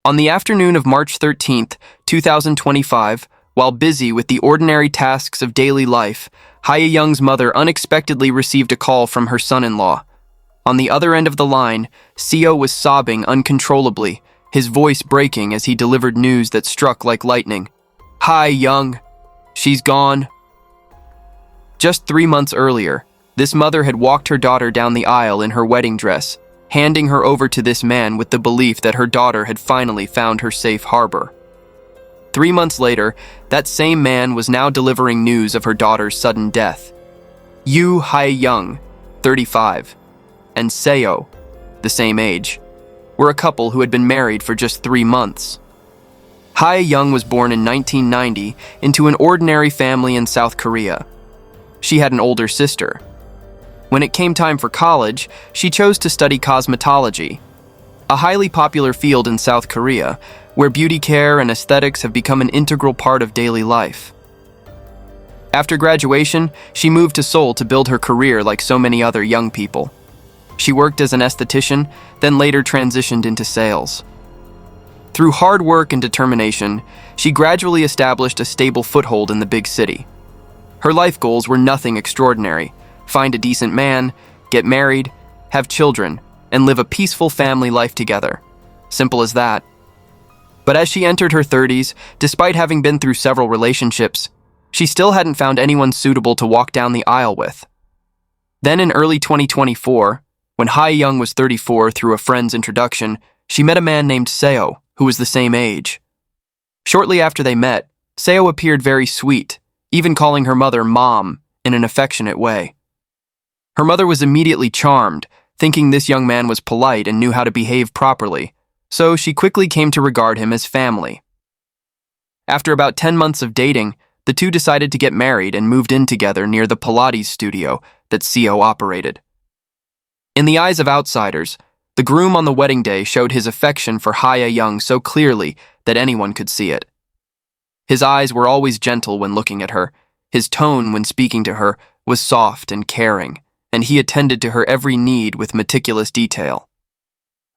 On the afternoon of March 13th, 2025, while busy with the ordinary tasks of daily life, Hye-young's mother unexpectedly received a call from her son-in-law. On the other end of the line, Seo was sobbing uncontrollably, his voice breaking as he delivered news that struck like lightning. Hye-young, she's gone. Just 3 months earlier, this mother had walked her daughter down the aisle in her wedding dress, handing her over to this man with the belief that her daughter had finally found her safe harbor. 3 months later, that same man was now delivering news of her daughter's sudden death. Hye-young, 35, and Seo, the same age, were a couple who had been married for just 3 months. Hye-young was born in 1990 into an ordinary family in South Korea. She had an older sister. When it came time for college, she chose to study cosmetology, a highly popular field in South Korea, where beauty care and aesthetics have become an integral part of daily life. After graduation, she moved to Seoul to build her career like so many other young people. She worked as an esthetician, then later transitioned into sales. Through hard work and determination, she gradually established a stable foothold in the big city. Her life goals were nothing extraordinary: find a decent man, get married, have children, and live a peaceful family life together. Simple as that. But as she entered her 30s, despite having been through several relationships, she still hadn't found anyone suitable to walk down the aisle with. Then in early 2024, when Hye-young was 34 through a friend's introduction, she met a man named Seo, who was the same age. Shortly after they met, Seo appeared very sweet, even calling her mother Mom in an affectionate way. Her mother was immediately charmed, thinking this young man was polite and knew how to behave properly, so she quickly came to regard him as family. After about 10 months of dating, the two decided to get married and moved in together near the Pilates studio that Seo operated. In the eyes of outsiders, the groom on the wedding day showed his affection for Hye-young so clearly that anyone could see it. His eyes were always gentle when looking at her, his tone when speaking to her was soft and caring, and he attended to her every need with meticulous detail.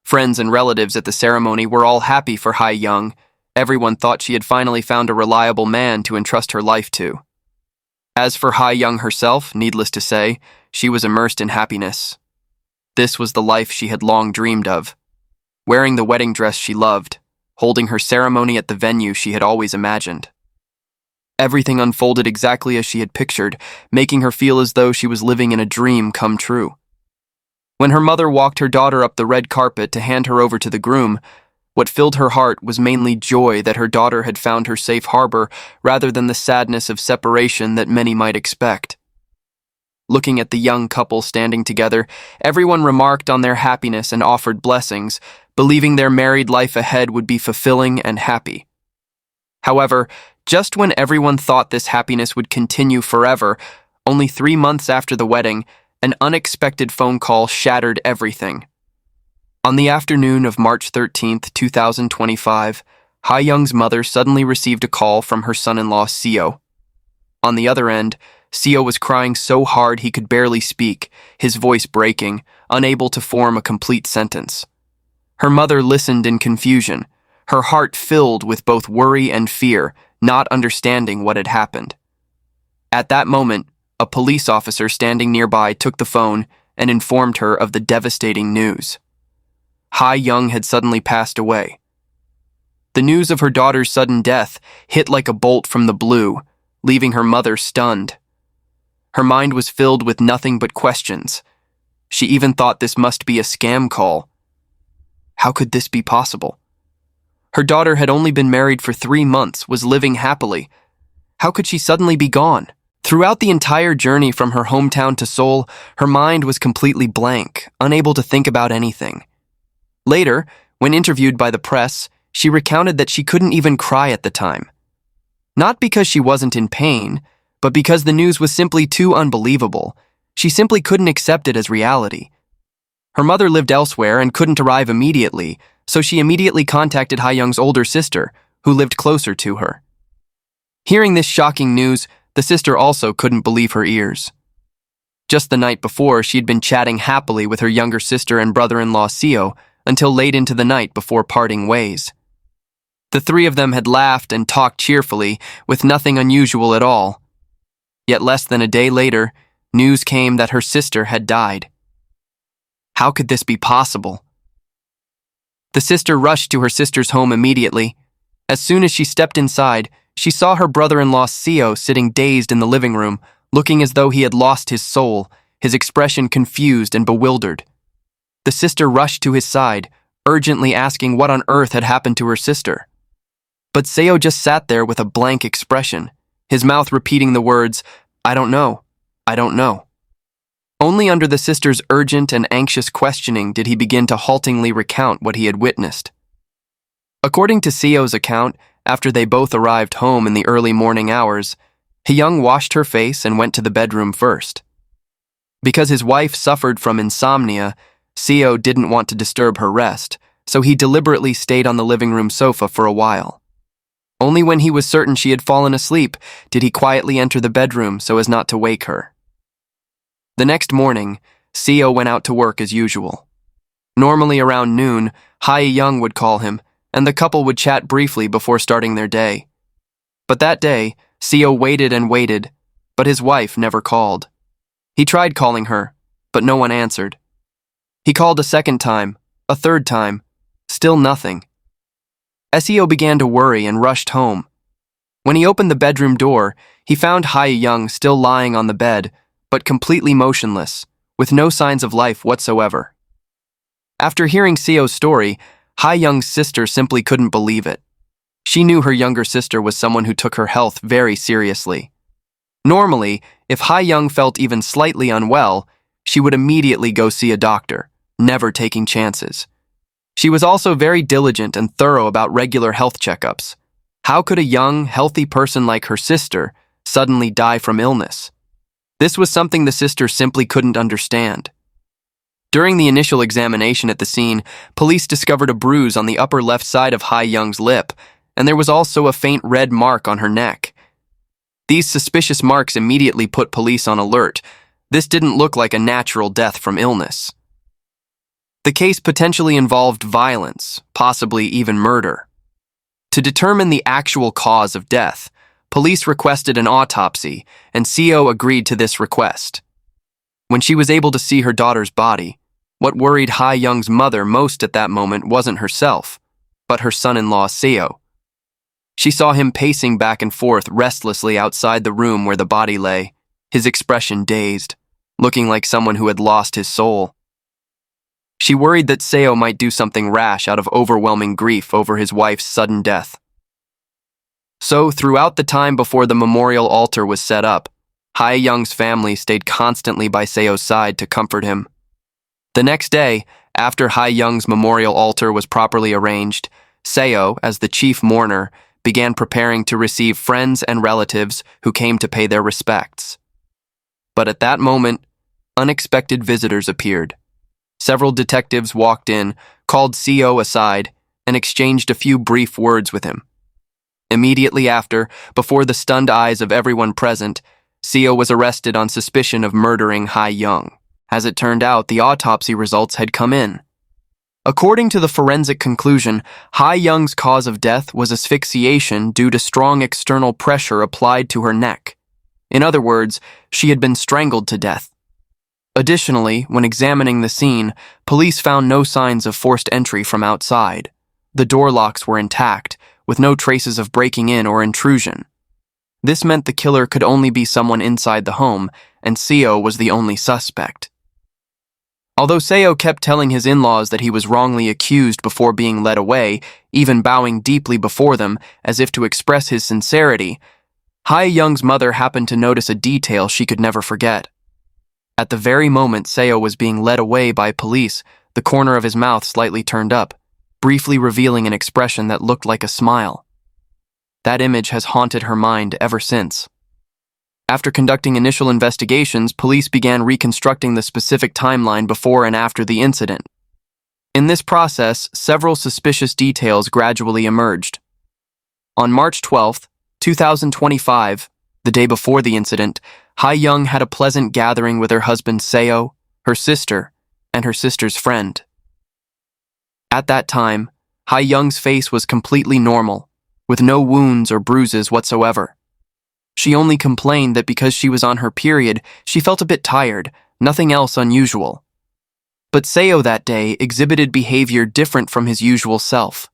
Friends and relatives at the ceremony were all happy for Hye-young. Everyone thought she had finally found a reliable man to entrust her life to. As for Hye-young herself, needless to say, she was immersed in happiness. This was the life she had long dreamed of, wearing the wedding dress she loved, holding her ceremony at the venue she had always imagined. Everything unfolded exactly as she had pictured, making her feel as though she was living in a dream come true. When her mother walked her daughter up the red carpet to hand her over to the groom, what filled her heart was mainly joy that her daughter had found her safe harbor rather than the sadness of separation that many might expect. Looking at the young couple standing together, everyone remarked on their happiness and offered blessings, believing their married life ahead would be fulfilling and happy. However, just when everyone thought this happiness would continue forever, only 3 months after the wedding, an unexpected phone call shattered everything. On the afternoon of March 13th, 2025, Hye-young's mother suddenly received a call from her son-in-law Seo. On the other end, Seo was crying so hard he could barely speak, his voice breaking, unable to form a complete sentence. Her mother listened in confusion, her heart filled with both worry and fear, not understanding what had happened. At that moment, a police officer standing nearby took the phone and informed her of the devastating news. Hye-young had suddenly passed away. The news of her daughter's sudden death hit like a bolt from the blue, leaving her mother stunned. Her mind was filled with nothing but questions. She even thought this must be a scam call. How could this be possible? Her daughter had only been married for 3 months, was living happily. How could she suddenly be gone? Throughout the entire journey from her hometown to Seoul, her mind was completely blank, unable to think about anything. Later, when interviewed by the press, she recounted that she couldn't even cry at the time. Not because she wasn't in pain, but because the news was simply too unbelievable. She simply couldn't accept it as reality. Her mother lived elsewhere and couldn't arrive immediately, so she immediately contacted Hye-young's older sister, who lived closer to her. Hearing this shocking news, the sister also couldn't believe her ears. Just the night before, she'd been chatting happily with her younger sister and brother-in-law Seo until late into the night before parting ways. The three of them had laughed and talked cheerfully, with nothing unusual at all. Yet less than a day later, news came that her sister had died. How could this be possible? The sister rushed to her sister's home immediately. As soon as she stepped inside, she saw her brother-in-law Seo sitting dazed in the living room, looking as though he had lost his soul, his expression confused and bewildered. The sister rushed to his side, urgently asking what on earth had happened to her sister. But Seo just sat there with a blank expression, his mouth repeating the words, "I don't know, I don't know." Only under the sister's urgent and anxious questioning did he begin to haltingly recount what he had witnessed. According to Seo's account, after they both arrived home in the early morning hours, Hye-young washed her face and went to the bedroom first. Because his wife suffered from insomnia, Seo didn't want to disturb her rest, so he deliberately stayed on the living room sofa for a while. Only when he was certain she had fallen asleep did he quietly enter the bedroom so as not to wake her. The next morning, Seo went out to work as usual. Normally around noon, Hye-young would call him, and the couple would chat briefly before starting their day. But that day, Seo waited and waited, but his wife never called. He tried calling her, but no one answered. He called a second time, a third time, still nothing. Seo began to worry and rushed home. When he opened the bedroom door, he found Hye-young still lying on the bed, but completely motionless, with no signs of life whatsoever. After hearing Seo's story, Hye-young's sister simply couldn't believe it. She knew her younger sister was someone who took her health very seriously. Normally, if Hye-young felt even slightly unwell, she would immediately go see a doctor, never taking chances. She was also very diligent and thorough about regular health checkups. How could a young, healthy person like her sister suddenly die from illness? This was something the sister simply couldn't understand. During the initial examination at the scene, police discovered a bruise on the upper left side of Hye-young's lip, and there was also a faint red mark on her neck. These suspicious marks immediately put police on alert. This didn't look like a natural death from illness. The case potentially involved violence, possibly even murder. To determine the actual cause of death, police requested an autopsy, and Seo agreed to this request. When she was able to see her daughter's body, what worried Hye-young's mother most at that moment wasn't herself, but her son-in-law Seo. She saw him pacing back and forth restlessly outside the room where the body lay, his expression dazed, looking like someone who had lost his soul. She worried that Seo might do something rash out of overwhelming grief over his wife's sudden death. So, throughout the time before the memorial altar was set up, Hye-young's family stayed constantly by Seo's side to comfort him. The next day, after Hye-young's memorial altar was properly arranged, Seo, as the chief mourner, began preparing to receive friends and relatives who came to pay their respects. But at that moment, unexpected visitors appeared. Several detectives walked in, called Seo aside, and exchanged a few brief words with him. Immediately after, before the stunned eyes of everyone present, Seo was arrested on suspicion of murdering Hye-young. As it turned out, the autopsy results had come in. According to the forensic conclusion, Hye-young's cause of death was asphyxiation due to strong external pressure applied to her neck. In other words, she had been strangled to death. Additionally, when examining the scene, police found no signs of forced entry from outside. The door locks were intact, with no traces of breaking in or intrusion. This meant the killer could only be someone inside the home, and Seo was the only suspect. Although Seo kept telling his in-laws that he was wrongly accused before being led away, even bowing deeply before them as if to express his sincerity, Hye-young's mother happened to notice a detail she could never forget. At the very moment Seo was being led away by police, the corner of his mouth slightly turned up, briefly revealing an expression that looked like a smile. That image has haunted her mind ever since. After conducting initial investigations, police began reconstructing the specific timeline before and after the incident. In this process, several suspicious details gradually emerged. On March 12, 2025, the day before the incident, Hye-young had a pleasant gathering with her husband Seo, her sister, and her sister's friend. At that time, Hye-young's face was completely normal, with no wounds or bruises whatsoever. She only complained that because she was on her period, she felt a bit tired, nothing else unusual. But Seo that day exhibited behavior different from his usual self.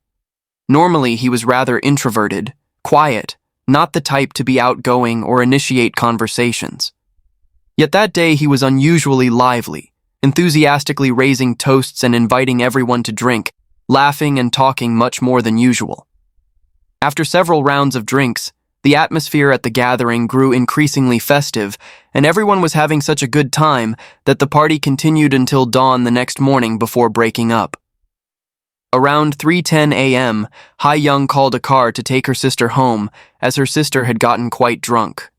Normally, he was rather introverted, quiet, not the type to be outgoing or initiate conversations. Yet that day he was unusually lively, enthusiastically raising toasts and inviting everyone to drink, laughing and talking much more than usual. After several rounds of drinks, the atmosphere at the gathering grew increasingly festive, and everyone was having such a good time that the party continued until dawn the next morning before breaking up. Around 3:10 a.m., Hye-young called a car to take her sister home, as her sister had gotten quite drunk.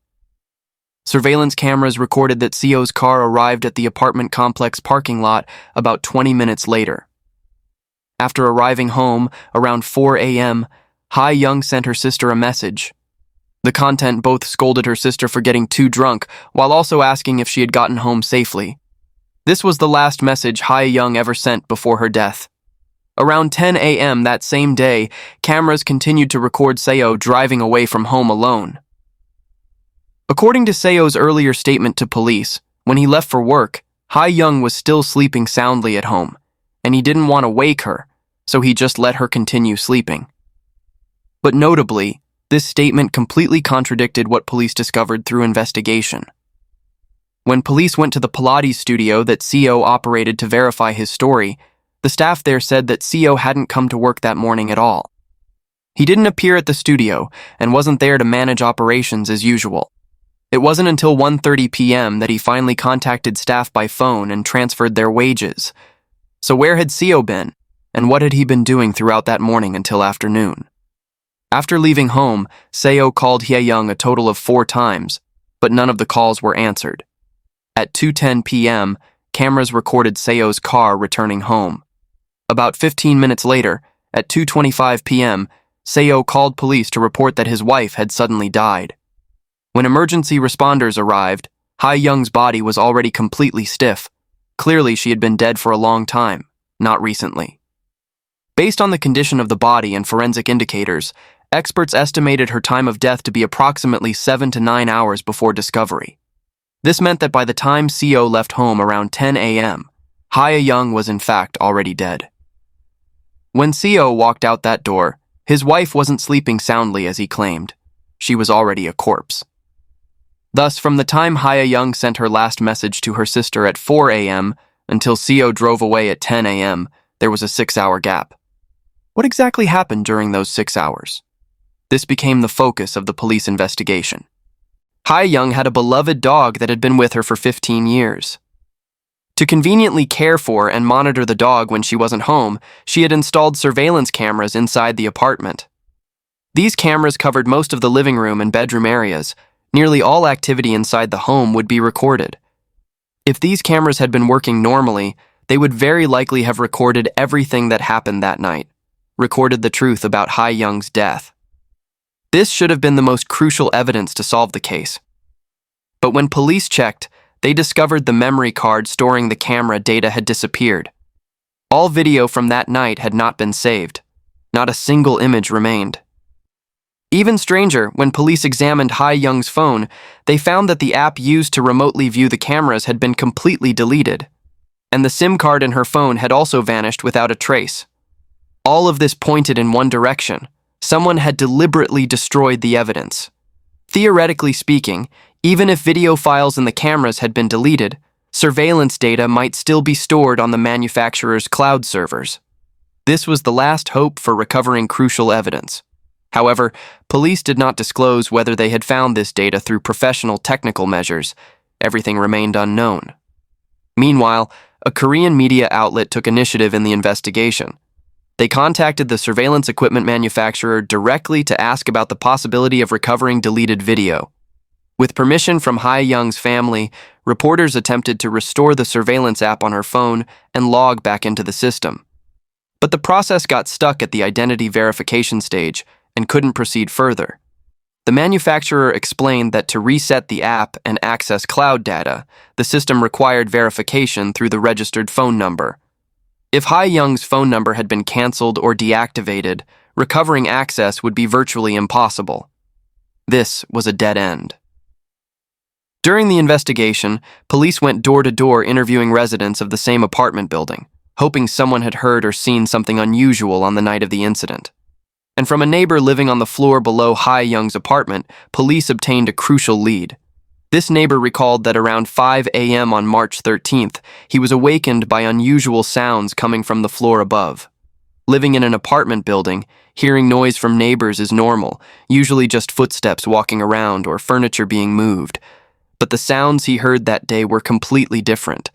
Surveillance cameras recorded that Seo's car arrived at the apartment complex parking lot about 20 minutes later. After arriving home around 4 a.m., Hye-young sent her sister a message. The content both scolded her sister for getting too drunk, while also asking if she had gotten home safely. This was the last message Hye-young ever sent before her death. Around 10 a.m. that same day, cameras continued to record Seo driving away from home alone. According to Seo's earlier statement to police, when he left for work, Hye-young was still sleeping soundly at home, and he didn't want to wake her, so he just let her continue sleeping. But notably, this statement completely contradicted what police discovered through investigation. When police went to the Pilates studio that Seo operated to verify his story, the staff there said that Seo hadn't come to work that morning at all. He didn't appear at the studio and wasn't there to manage operations as usual. It wasn't until 1:30 p.m. that he finally contacted staff by phone and transferred their wages. So where had Seo been, and what had he been doing throughout that morning until afternoon? After leaving home, Seo called Hye-young a total of 4 times, but none of the calls were answered. At 2:10 p.m., cameras recorded Seo's car returning home. About 15 minutes later, at 2:25 p.m., Seo called police to report that his wife had suddenly died. When emergency responders arrived, Hye-young's body was already completely stiff. Clearly, she had been dead for a long time, not recently. Based on the condition of the body and forensic indicators, experts estimated her time of death to be approximately 7 to 9 hours before discovery. This meant that by the time Seo left home around 10 a.m., Hye-young was in fact already dead. When Seo walked out that door, his wife wasn't sleeping soundly as he claimed. She was already a corpse. Thus, from the time Hye-young sent her last message to her sister at 4 a.m. until Seo drove away at 10 a.m., there was a 6-hour gap. What exactly happened during those 6 hours? This became the focus of the police investigation. Hye-young had a beloved dog that had been with her for 15 years. To conveniently care for and monitor the dog when she wasn't home, she had installed surveillance cameras inside the apartment. These cameras covered most of the living room and bedroom areas. Nearly all activity inside the home would be recorded. If these cameras had been working normally, they would very likely have recorded everything that happened that night, recorded the truth about Hye-young's death. This should have been the most crucial evidence to solve the case. But when police checked, they discovered the memory card storing the camera data had disappeared. All video from that night had not been saved. Not a single image remained. Even stranger, when police examined Hye-young's phone, they found that the app used to remotely view the cameras had been completely deleted, and the SIM card in her phone had also vanished without a trace. All of this pointed in one direction. Someone had deliberately destroyed the evidence. Theoretically speaking, even if video files in the cameras had been deleted, surveillance data might still be stored on the manufacturer's cloud servers. This was the last hope for recovering crucial evidence. However, police did not disclose whether they had found this data through professional technical measures. Everything remained unknown. Meanwhile, a Korean media outlet took initiative in the investigation. They contacted the surveillance equipment manufacturer directly to ask about the possibility of recovering deleted video. With permission from Hye-young's family, reporters attempted to restore the surveillance app on her phone and log back into the system. But the process got stuck at the identity verification stage and couldn't proceed further. The manufacturer explained that to reset the app and access cloud data, the system required verification through the registered phone number. If Hye-young's phone number had been canceled or deactivated, recovering access would be virtually impossible. This was a dead end. During the investigation, police went door to door interviewing residents of the same apartment building, hoping someone had heard or seen something unusual on the night of the incident. And from a neighbor living on the floor below Hye-young's apartment, police obtained a crucial lead. This neighbor recalled that around 5 a.m. on March 13th, he was awakened by unusual sounds coming from the floor above. Living in an apartment building, hearing noise from neighbors is normal, usually just footsteps walking around or furniture being moved. But the sounds he heard that day were completely different.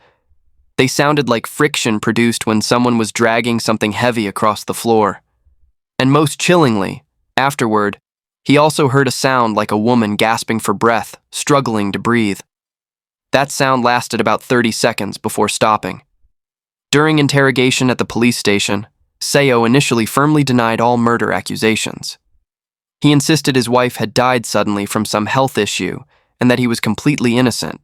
They sounded like friction produced when someone was dragging something heavy across the floor. And most chillingly, afterward, he also heard a sound like a woman gasping for breath, struggling to breathe. That sound lasted about 30 seconds before stopping. During interrogation at the police station, Seo initially firmly denied all murder accusations. He insisted his wife had died suddenly from some health issue and that he was completely innocent.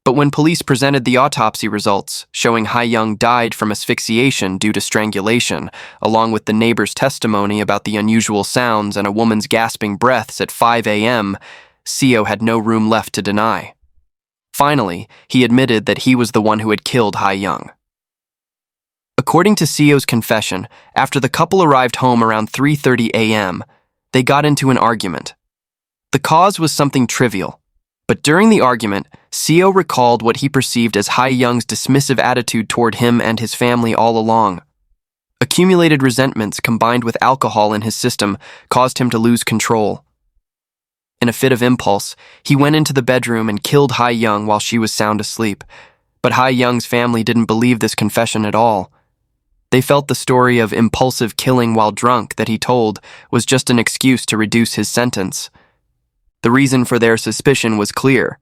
But when police presented the autopsy results showing Hye-young died from asphyxiation due to strangulation, along with the neighbor's testimony about the unusual sounds and a woman's gasping breaths at 5 a.m., Seo had no room left to deny. Finally, he admitted that he was the one who had killed Hye-young. According to Seo's confession, after the couple arrived home around 3:30 a.m., they got into an argument. The cause was something trivial, but during the argument, Seo recalled what he perceived as Hye-young's dismissive attitude toward him and his family all along. Accumulated resentments combined with alcohol in his system caused him to lose control. In a fit of impulse, he went into the bedroom and killed Hye-young while she was sound asleep, but Hye-young's family didn't believe this confession at all. They felt the story of impulsive killing while drunk that he told was just an excuse to reduce his sentence. The reason for their suspicion was clear.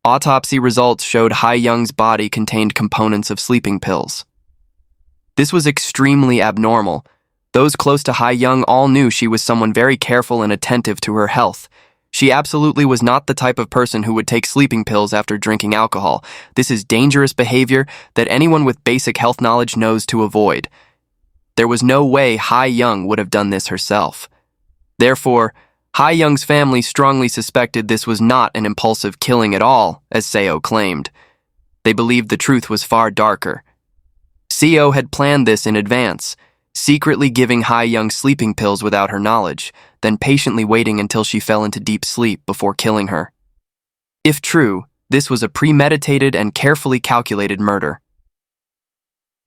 Autopsy results showed Hye-young's body contained components of sleeping pills. This was extremely abnormal. Those close to Hye-young all knew she was someone very careful and attentive to her health. She absolutely was not the type of person who would take sleeping pills after drinking alcohol. This is dangerous behavior that anyone with basic health knowledge knows to avoid. There was no way Hye-young would have done this herself. Therefore, Hye-young's family strongly suspected this was not an impulsive killing at all, as Seo claimed. They believed the truth was far darker. Seo had planned this in advance, secretly giving Hye-young sleeping pills without her knowledge, then patiently waiting until she fell into deep sleep before killing her. If true, this was a premeditated and carefully calculated murder.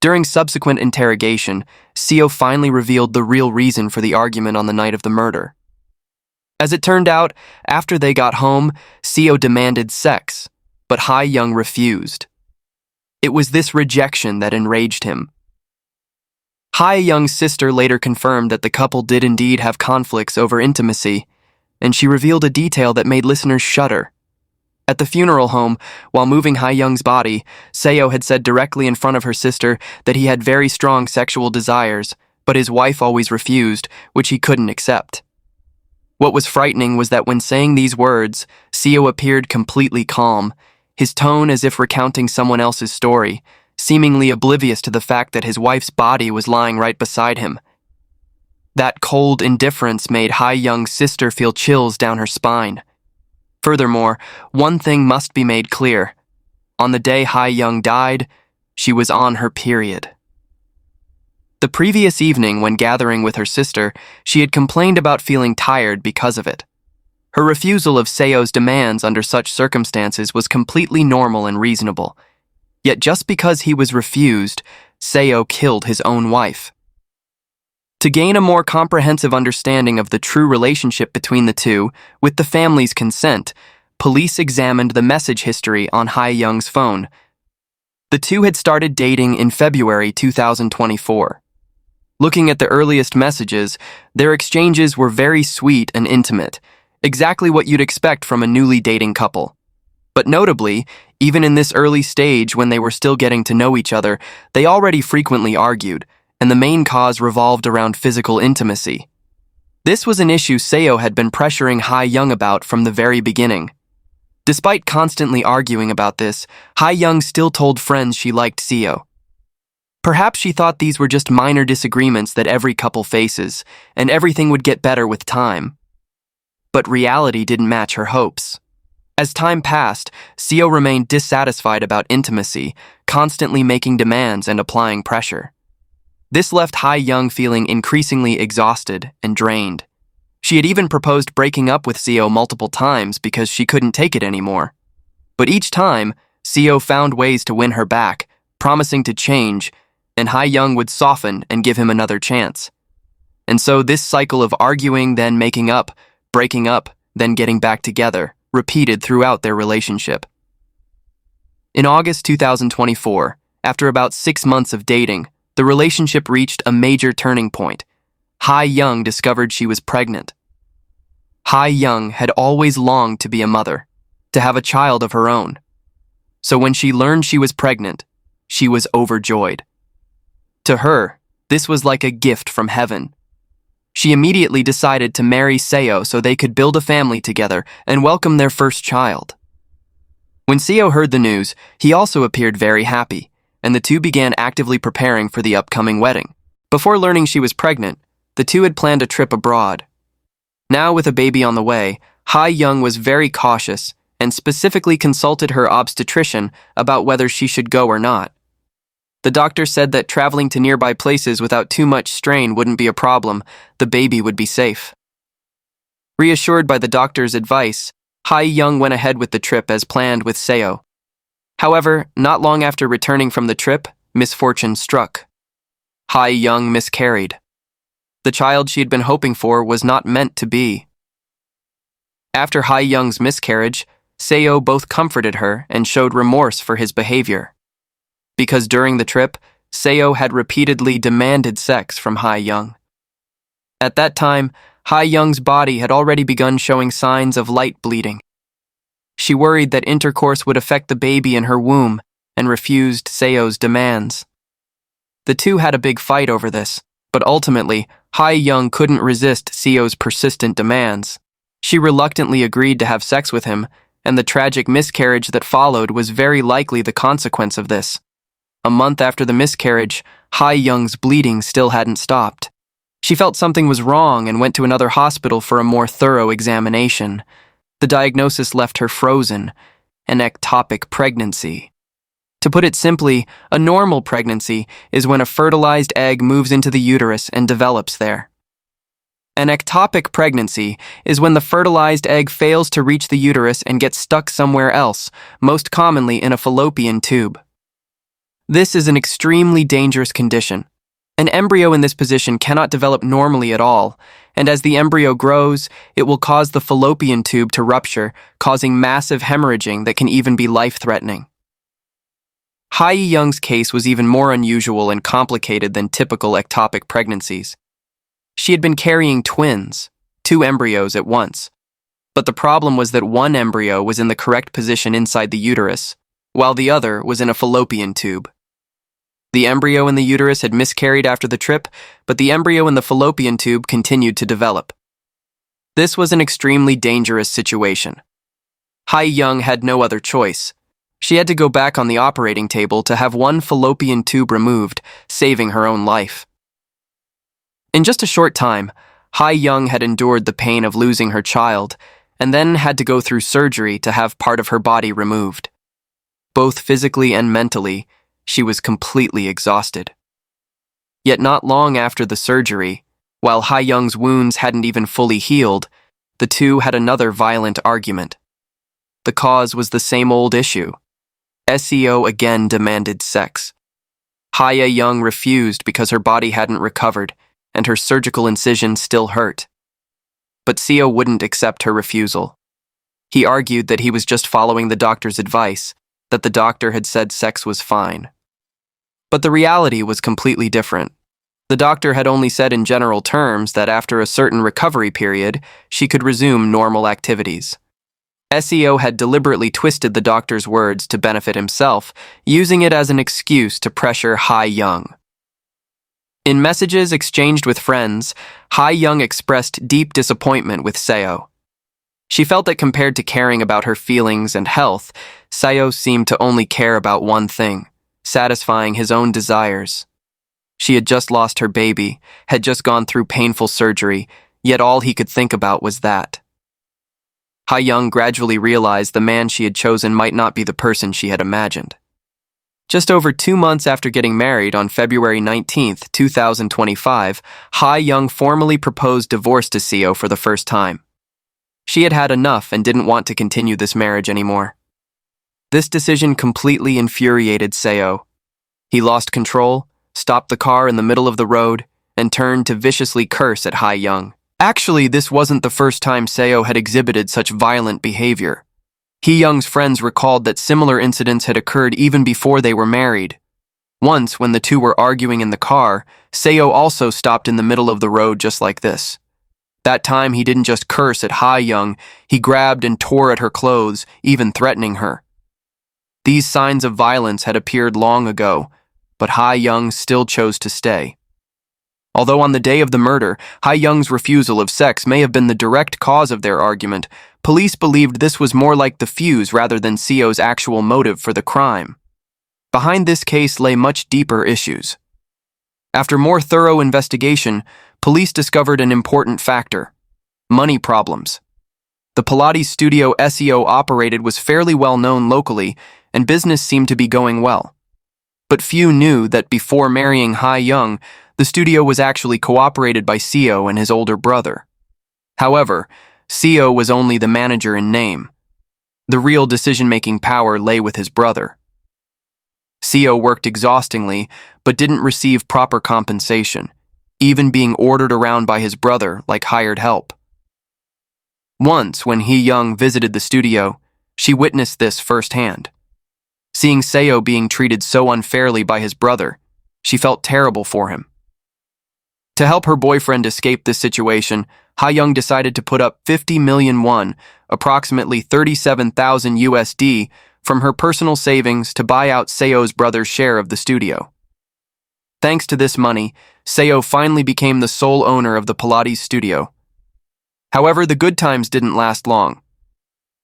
During subsequent interrogation, Seo finally revealed the real reason for the argument on the night of the murder. As it turned out, after they got home, Seo demanded sex, but Hye-young refused. It was this rejection that enraged him. Hye-young's sister later confirmed that the couple did indeed have conflicts over intimacy, and she revealed a detail that made listeners shudder. At the funeral home, while moving Hye-young's body, Seo had said directly in front of her sister that he had very strong sexual desires, but his wife always refused, which he couldn't accept. What was frightening was that when saying these words, Seo appeared completely calm, his tone as if recounting someone else's story, seemingly oblivious to the fact that his wife's body was lying right beside him. That cold indifference made Hye-young's sister feel chills down her spine. Furthermore, one thing must be made clear. On the day Hye-young died, she was on her period. The previous evening, when gathering with her sister, she had complained about feeling tired because of it. Her refusal of Seo's demands under such circumstances was completely normal and reasonable. Yet just because he was refused, Seo killed his own wife. To gain a more comprehensive understanding of the true relationship between the two, with the family's consent, police examined the message history on Hye-young's phone. The two had started dating in February 2024. Looking at the earliest messages, their exchanges were very sweet and intimate, exactly what you'd expect from a newly dating couple. But notably, even in this early stage when they were still getting to know each other, they already frequently argued, and the main cause revolved around physical intimacy. This was an issue Seo had been pressuring Hye-young about from the very beginning. Despite constantly arguing about this, Hye-young still told friends she liked Seo. Perhaps she thought these were just minor disagreements that every couple faces, and everything would get better with time. But reality didn't match her hopes. As time passed, Seo remained dissatisfied about intimacy, constantly making demands and applying pressure. This left Hye-young feeling increasingly exhausted and drained. She had even proposed breaking up with Seo multiple times because she couldn't take it anymore. But each time, Seo found ways to win her back, promising to change, and Hye-young would soften and give him another chance. And so this cycle of arguing, then making up, breaking up, then getting back together, repeated throughout their relationship. In August 2024, after about 6 months of dating, the relationship reached a major turning point. Hye-young discovered she was pregnant. Hye-young had always longed to be a mother, to have a child of her own. So when she learned she was pregnant, she was overjoyed. To her, this was like a gift from heaven. She immediately decided to marry Seo so they could build a family together and welcome their first child. When Seo heard the news, he also appeared very happy, and the two began actively preparing for the upcoming wedding. Before learning she was pregnant, the two had planned a trip abroad. Now with a baby on the way, Hye-young was very cautious and specifically consulted her obstetrician about whether she should go or not. The doctor said that traveling to nearby places without too much strain wouldn't be a problem, the baby would be safe. Reassured by the doctor's advice, Hye-young went ahead with the trip as planned with Seo. However, not long after returning from the trip, misfortune struck. Hye-young miscarried. The child she had been hoping for was not meant to be. After Hye-young's miscarriage, Seo both comforted her and showed remorse for his behavior. Because during the trip, Seo had repeatedly demanded sex from Hye-young. At that time, Hye-young's body had already begun showing signs of light bleeding. She worried that intercourse would affect the baby in her womb and refused Seo's demands. The two had a big fight over this, but ultimately, Hye-young couldn't resist Seo's persistent demands. She reluctantly agreed to have sex with him, and the tragic miscarriage that followed was very likely the consequence of this. A month after the miscarriage, Hye-young's bleeding still hadn't stopped. She felt something was wrong and went to another hospital for a more thorough examination. The diagnosis left her frozen, an ectopic pregnancy. To put it simply, a normal pregnancy is when a fertilized egg moves into the uterus and develops there. An ectopic pregnancy is when the fertilized egg fails to reach the uterus and gets stuck somewhere else, most commonly in a fallopian tube. This is an extremely dangerous condition. An embryo in this position cannot develop normally at all, and as the embryo grows, it will cause the fallopian tube to rupture, causing massive hemorrhaging that can even be life-threatening. Hye-young's case was even more unusual and complicated than typical ectopic pregnancies. She had been carrying twins, 2 embryos at once, but the problem was that one embryo was in the correct position inside the uterus, while the other was in a fallopian tube. The embryo in the uterus had miscarried after the trip, but the embryo in the fallopian tube continued to develop. This was an extremely dangerous situation. Hye-young had no other choice. She had to go back on the operating table to have one fallopian tube removed, saving her own life. In just a short time, Hye-young had endured the pain of losing her child, and then had to go through surgery to have part of her body removed. Both physically and mentally, she was completely exhausted. Yet not long after the surgery, while Hye-young's wounds hadn't even fully healed, the two had another violent argument. The cause was the same old issue. Seo again demanded sex. Hye-young refused because her body hadn't recovered, and her surgical incision still hurt. But Seo wouldn't accept her refusal. He argued that he was just following the doctor's advice, that the doctor had said sex was fine. But the reality was completely different. The doctor had only said in general terms that after a certain recovery period, she could resume normal activities. Seo had deliberately twisted the doctor's words to benefit himself, using it as an excuse to pressure Hye-young. In messages exchanged with friends, Hye-young expressed deep disappointment with Seo. She felt that compared to caring about her feelings and health, Seo seemed to only care about one thing, satisfying his own desires. She had just lost her baby, had just gone through painful surgery, yet all he could think about was that. Hye-young gradually realized the man she had chosen might not be the person she had imagined. Just over 2 months after getting married on February 19th, 2025, Hye-young formally proposed divorce to Seo for the first time. She had had enough and didn't want to continue this marriage anymore. This decision completely infuriated Seo. He lost control, stopped the car in the middle of the road, and turned to viciously curse at Hye-young. Actually, this wasn't the first time Seo had exhibited such violent behavior. Hye-young's friends recalled that similar incidents had occurred even before they were married. Once, when the two were arguing in the car, Seo also stopped in the middle of the road just like this. That time, he didn't just curse at Hye-young, he grabbed and tore at her clothes, even threatening her. These signs of violence had appeared long ago, but Hye-young still chose to stay. Although on the day of the murder, Hye-young's refusal of sex may have been the direct cause of their argument, police believed this was more like the fuse rather than Seo's actual motive for the crime. Behind this case lay much deeper issues. After more thorough investigation, police discovered an important factor: money problems. The Pilates studio Seo operated was fairly well known locally, and business seemed to be going well. But few knew that before marrying Hye-young, the studio was actually cooperated by Seo and his older brother. However, Seo was only the manager in name. The real decision-making power lay with his brother. Seo worked exhaustingly, but didn't receive proper compensation, even being ordered around by his brother like hired help. Once, when Hye-young visited the studio, she witnessed this firsthand. Seeing Seo being treated so unfairly by his brother, she felt terrible for him. To help her boyfriend escape this situation, Hye-young decided to put up 50 million won, approximately 37,000 USD, from her personal savings to buy out Seo's brother's share of the studio. Thanks to this money, Seo finally became the sole owner of the Pilates studio. However, the good times didn't last long.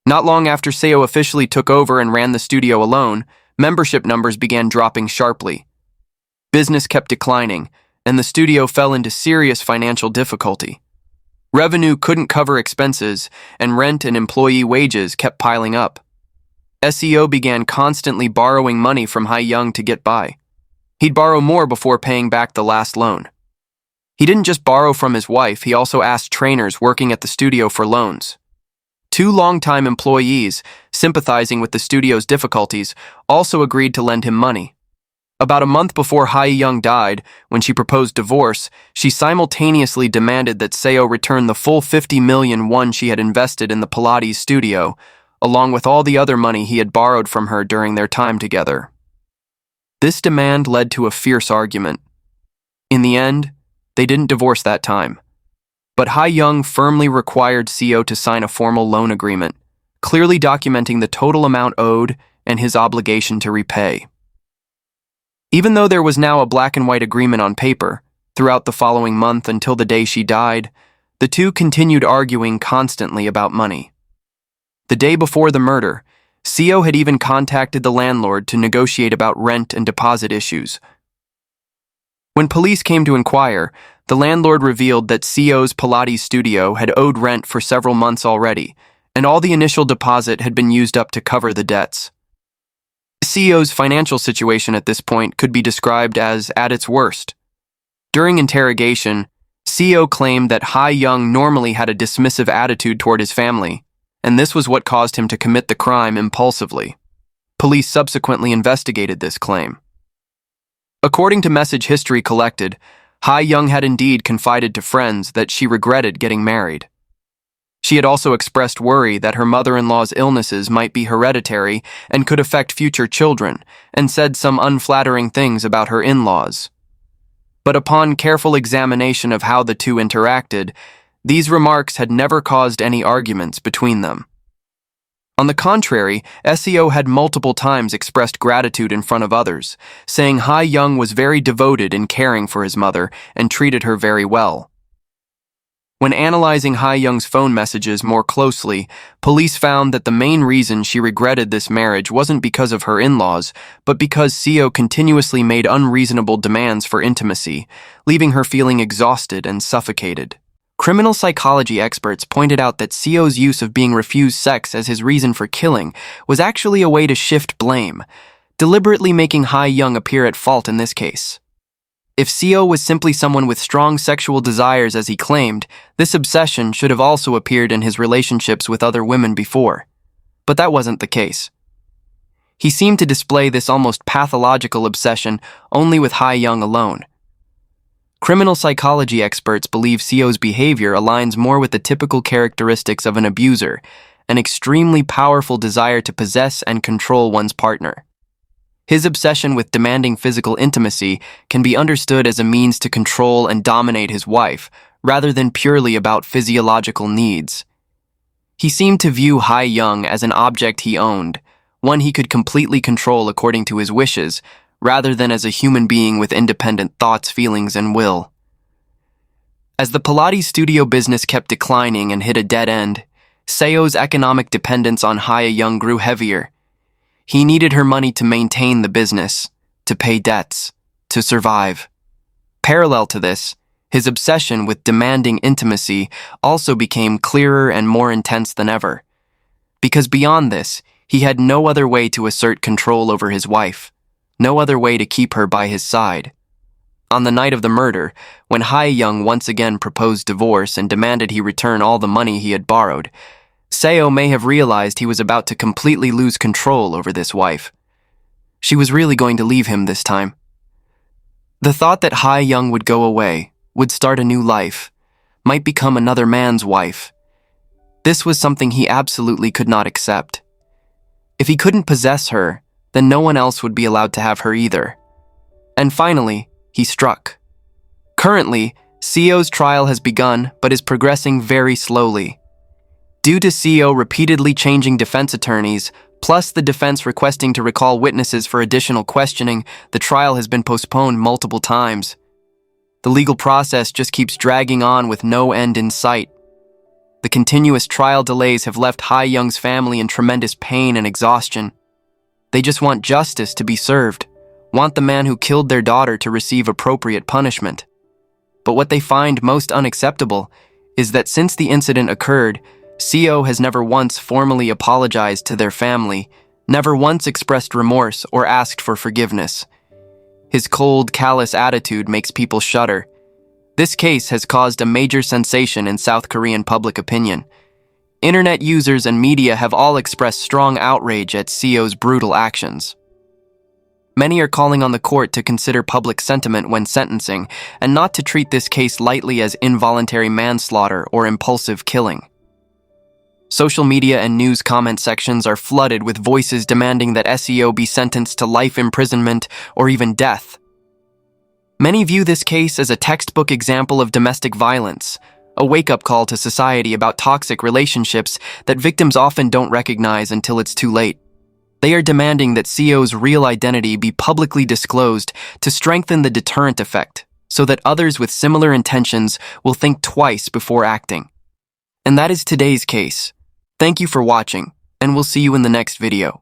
Not long after Seo officially took over and ran the studio alone, membership numbers began dropping sharply. Business kept declining, and the studio fell into serious financial difficulty. Revenue couldn't cover expenses, and rent and employee wages kept piling up. Seo began constantly borrowing money from Hye-young to get by. He'd borrow more before paying back the last loan. He didn't just borrow from his wife, he also asked trainers working at the studio for loans. 2 longtime employees, sympathizing with the studio's difficulties, also agreed to lend him money. About a month before Hye-young died, when she proposed divorce, she simultaneously demanded that Seo return the full 50 million won she had invested in the Pilates studio, along with all the other money he had borrowed from her during their time together. This demand led to a fierce argument. In the end, they didn't divorce that time. But Hye-young firmly required Seo to sign a formal loan agreement, clearly documenting the total amount owed and his obligation to repay. Even though there was now a black and white agreement on paper, throughout the following month until the day she died, the two continued arguing constantly about money. The day before the murder, Seo had even contacted the landlord to negotiate about rent and deposit issues. When police came to inquire, the landlord revealed that Seo's Pilates studio had owed rent for several months already, and all the initial deposit had been used up to cover the debts. Seo's financial situation at this point could be described as at its worst. During interrogation, Seo claimed that Hye-young normally had a dismissive attitude toward his family, and this was what caused him to commit the crime impulsively. Police subsequently investigated this claim. According to message history collected, Hye-young had indeed confided to friends that she regretted getting married. She had also expressed worry that her mother-in-law's illnesses might be hereditary and could affect future children, and said some unflattering things about her in-laws. But upon careful examination of how the two interacted, these remarks had never caused any arguments between them. On the contrary, Seo had multiple times expressed gratitude in front of others, saying Hye-young was very devoted in caring for his mother and treated her very well. When analyzing Hye-young's phone messages more closely, police found that the main reason she regretted this marriage wasn't because of her in-laws, but because Seo continuously made unreasonable demands for intimacy, leaving her feeling exhausted and suffocated. Criminal psychology experts pointed out that Seo's use of being refused sex as his reason for killing was actually a way to shift blame, deliberately making Hye-young appear at fault in this case. If Seo was simply someone with strong sexual desires as he claimed, this obsession should have also appeared in his relationships with other women before. But that wasn't the case. He seemed to display this almost pathological obsession only with Hye-young alone. Criminal psychology experts believe Seo's behavior aligns more with the typical characteristics of an abuser, an extremely powerful desire to possess and control one's partner. His obsession with demanding physical intimacy can be understood as a means to control and dominate his wife, rather than purely about physiological needs. He seemed to view Hye-young as an object he owned, one he could completely control according to his wishes, rather than as a human being with independent thoughts, feelings, and will. As the Pilates studio business kept declining and hit a dead end, Seo's economic dependence on Hye-young grew heavier. He needed her money to maintain the business, to pay debts, to survive. Parallel to this, his obsession with demanding intimacy also became clearer and more intense than ever. Because beyond this, he had no other way to assert control over his wife, no other way to keep her by his side. On the night of the murder, when Hye-young once again proposed divorce and demanded he return all the money he had borrowed, Seo may have realized he was about to completely lose control over this wife. She was really going to leave him this time. The thought that Hye-young would go away, would start a new life, might become another man's wife. This was something he absolutely could not accept. If he couldn't possess her, then no one else would be allowed to have her either. And finally, he struck. Currently, Seo's trial has begun but is progressing very slowly. Due to Seo repeatedly changing defense attorneys, plus the defense requesting to recall witnesses for additional questioning, the trial has been postponed multiple times. The legal process just keeps dragging on with no end in sight. The continuous trial delays have left Hye-young's family in tremendous pain and exhaustion. They just want justice to be served, want the man who killed their daughter to receive appropriate punishment. But what they find most unacceptable is that since the incident occurred, Seo has never once formally apologized to their family, never once expressed remorse or asked for forgiveness. His cold, callous attitude makes people shudder. This case has caused a major sensation in South Korean public opinion. Internet users and media have all expressed strong outrage at Seo's brutal actions. Many are calling on the court to consider public sentiment when sentencing, and not to treat this case lightly as involuntary manslaughter or impulsive killing. Social media and news comment sections are flooded with voices demanding that Seo be sentenced to life imprisonment or even death. Many view this case as a textbook example of domestic violence, a wake-up call to society about toxic relationships that victims often don't recognize until it's too late. They are demanding that Seo's real identity be publicly disclosed to strengthen the deterrent effect, so that others with similar intentions will think twice before acting. And that is today's case. Thank you for watching, and we'll see you in the next video.